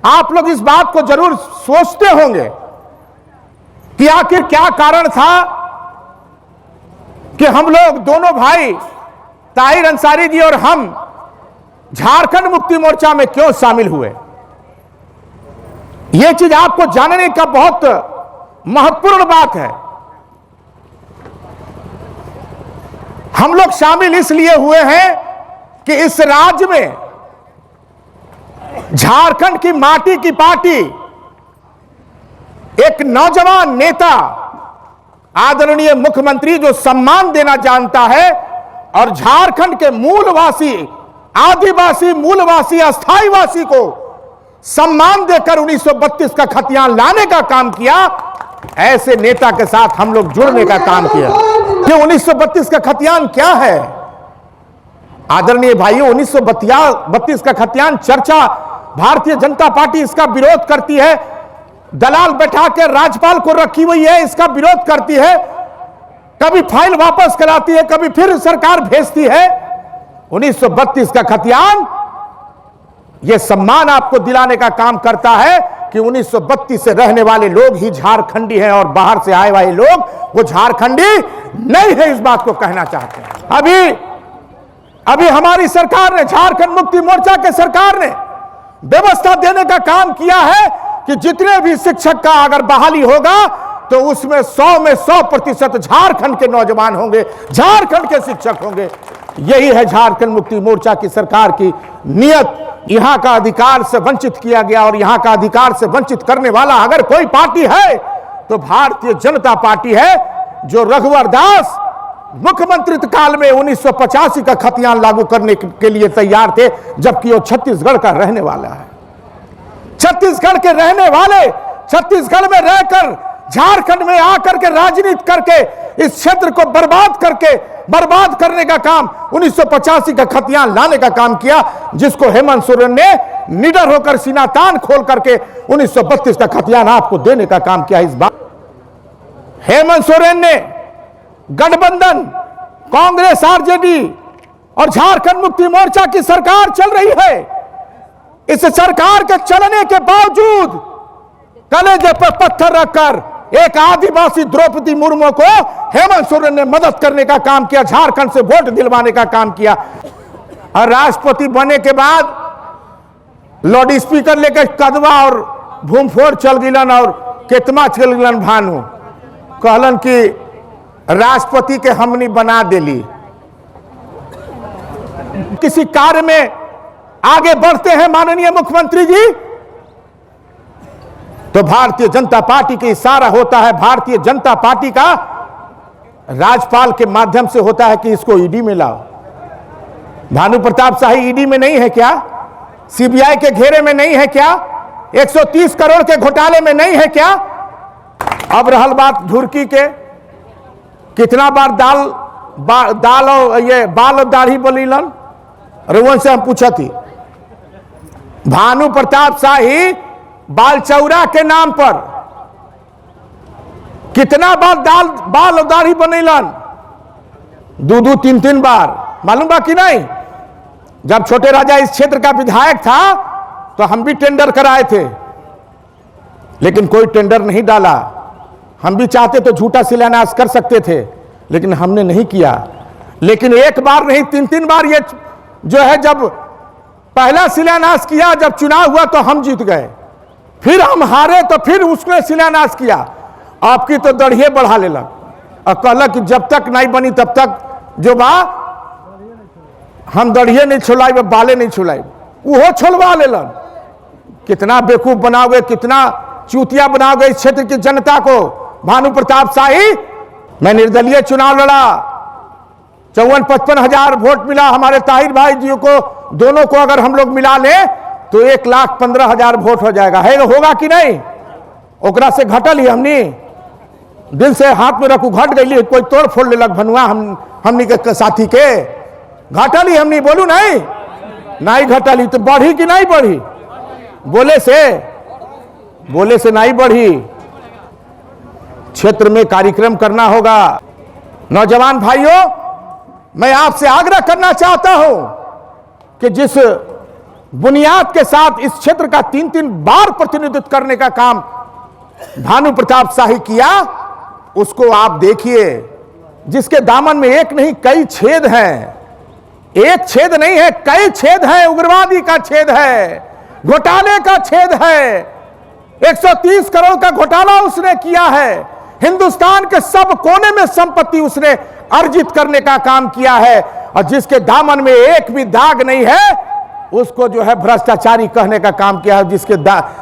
आप लोग इस बात को जरूर सोचते होंगे कि आखिर क्या कारण था कि हम लोग दोनों भाई ताहिर अंसारी जी और हम झारखंड मुक्ति मोर्चा में क्यों शामिल हुए। यह चीज आपको जानने का बहुत महत्वपूर्ण बात है। हम लोग शामिल इसलिए हुए हैं कि इस राज्य में झारखंड की माटी की पार्टी एक नौजवान नेता आदरणीय मुख्यमंत्री जो सम्मान देना जानता है और झारखंड के मूलवासी, आदिवासी, मूलवासी, अस्थाईवासी को सम्मान देकर 1932 का खतियान लाने का काम किया, ऐसे नेता के साथ हम लोग जुड़ने का काम किया। ये 1932 का खतियान क्या है आदरणीय भाइयों? 1932 का खतियान चर्चा भारतीय जनता पार्टी इसका विरोध करती है, दलाल बैठा के राज्यपाल को रखी हुई है, इसका विरोध करती है, कभी फाइल वापस कराती है, कभी फिर सरकार भेजती है। 1932 का खतियान यह सम्मान आपको दिलाने का काम करता है कि 1932 से रहने वाले लोग ही झारखंडी हैं और बाहर से आए वाले लोग वो झारखंडी नहीं है, इस बात को कहना चाहते हैं। अभी हमारी सरकार ने, झारखंड मुक्ति मोर्चा के सरकार ने व्यवस्था देने का काम किया है कि जितने भी शिक्षक का अगर बहाली होगा तो उसमें 100 में 100% झारखंड के नौजवान होंगे, झारखंड के शिक्षक होंगे। यही है झारखंड मुक्ति मोर्चा की सरकार की नियत। यहां का अधिकार से वंचित किया गया और यहां का अधिकार से वंचित करने वाला अगर कोई पार्टी है तो भारतीय जनता पार्टी है, जो रघुवर दास मुख्यमंत्री काल में 1985 का खतियान लागू करने के लिए तैयार थे, जबकि वो छत्तीसगढ़ का रहने वाला है। छत्तीसगढ़ के रहने वाले छत्तीसगढ़ में रहकर झारखंड में आकर के राजनीति करके इस क्षेत्र को बर्बाद करने का काम 1985 का खतियान लाने का काम किया, जिसको हेमंत सोरेन ने निडर होकर सीना तान खोल करके 1932 का खतियान आपको देने का काम किया। इस बार हेमंत सोरेन ने गठबंधन कांग्रेस, आरजेडी और झारखंड मुक्ति मोर्चा की सरकार चल रही है। इस सरकार के चलने के बावजूद कलेजे पर पत्थर रखकर एक आदिवासी द्रौपदी मुर्मू को हेमंत सोरेन ने मदद करने का काम किया, झारखंड से वोट दिलवाने का काम किया। और राष्ट्रपति बने के बाद लाउड स्पीकर लेकर कदवा और भूमफोड़ चल गिलन और केतमा चल गिलन भानु, कहलन कि राष्ट्रपति के हमनी बना देली। किसी कार्य में आगे बढ़ते हैं माननीय मुख्यमंत्री जी तो भारतीय जनता पार्टी का इशारा होता है, भारतीय जनता पार्टी का राज्यपाल के माध्यम से होता है कि इसको ईडी में लाओ। भानु प्रताप शाही ईडी में नहीं है क्या? सीबीआई के घेरे में नहीं है क्या? 130 करोड़ के घोटाले में नहीं है क्या? अब रहल बात धुरकी के, कितना बार दाल और ये बाल और दाढ़ी बोलीलन, रोहन से हम पूछा थी। भानु प्रताप शाही बालचौरा के नाम पर कितना बार बाल और दाढ़ी बनेलन? 2-2, 3-3 बार, मालूम बा कि नहीं? जब छोटे राजा इस क्षेत्र का विधायक था तो हम भी टेंडर कराए थे, लेकिन कोई टेंडर नहीं डाला। हम भी चाहते तो झूठा शिलान्यास कर सकते थे, लेकिन हमने नहीं किया। लेकिन एक बार नहीं 3-3 बार ये जो है, जब पहला शिलान्यास किया, जब चुनाव हुआ तो हम जीत गए, फिर हम हारे तो फिर उसने शिलान्यास किया। आपकी तो दढ़िए बढ़ा लेलक और कहलक कि जब तक नहीं बनी तब तक जो बा हम दढ़िए नहीं छुलाइब, बाले नहीं छुलाइब, वो छोलवा लेलन। कितना बेवकूफ बनाओगे, कितना चूतिया बनाओगे इस क्षेत्र की जनता को। भानु प्रताप शाही, मैं निर्दलीय चुनाव लड़ा, 54-55 हजार वोट मिला हमारे ताहिर भाई जी को, दोनों को अगर हम लोग मिला लें तो 1,15,000 वोट हो जाएगा। है होगा कि नहीं? ओकरा से घटल ही हमनी, दिल से हाथ में रखू, घट गई, कोई तोड़ फोड़ लेलक भनुआ हमनी के साथी के, घटल ही हमनी, बोलू नहीं घटल ही तो बढ़ी कि नहीं बढ़ी? बोले से नहीं बढ़ी। क्षेत्र में कार्यक्रम करना होगा। नौजवान भाइयों, मैं आपसे आग्रह करना चाहता हूं कि जिस बुनियाद के साथ इस क्षेत्र का 3-3 बार प्रतिनिधित्व करने का काम भानु प्रताप शाही किया, उसको आप देखिए, जिसके दामन में एक नहीं कई छेद हैं। एक छेद नहीं है, कई छेद हैं। उग्रवादी का छेद है, घोटाले का छेद है। 130 करोड़ का घोटाला उसने किया है। हिंदुस्तान के सब कोने में संपत्ति उसने अर्जित करने का काम किया है, और जिसके दामन में एक भी दाग नहीं है उसको जो है भ्रष्टाचारी कहने का काम किया है।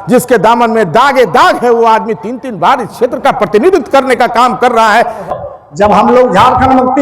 जिसके दामन में दागे दाग है वो आदमी 3-3 बार इस क्षेत्र का प्रतिनिधित्व करने का काम कर रहा है। जब हम लोग झारखंड मुक्ति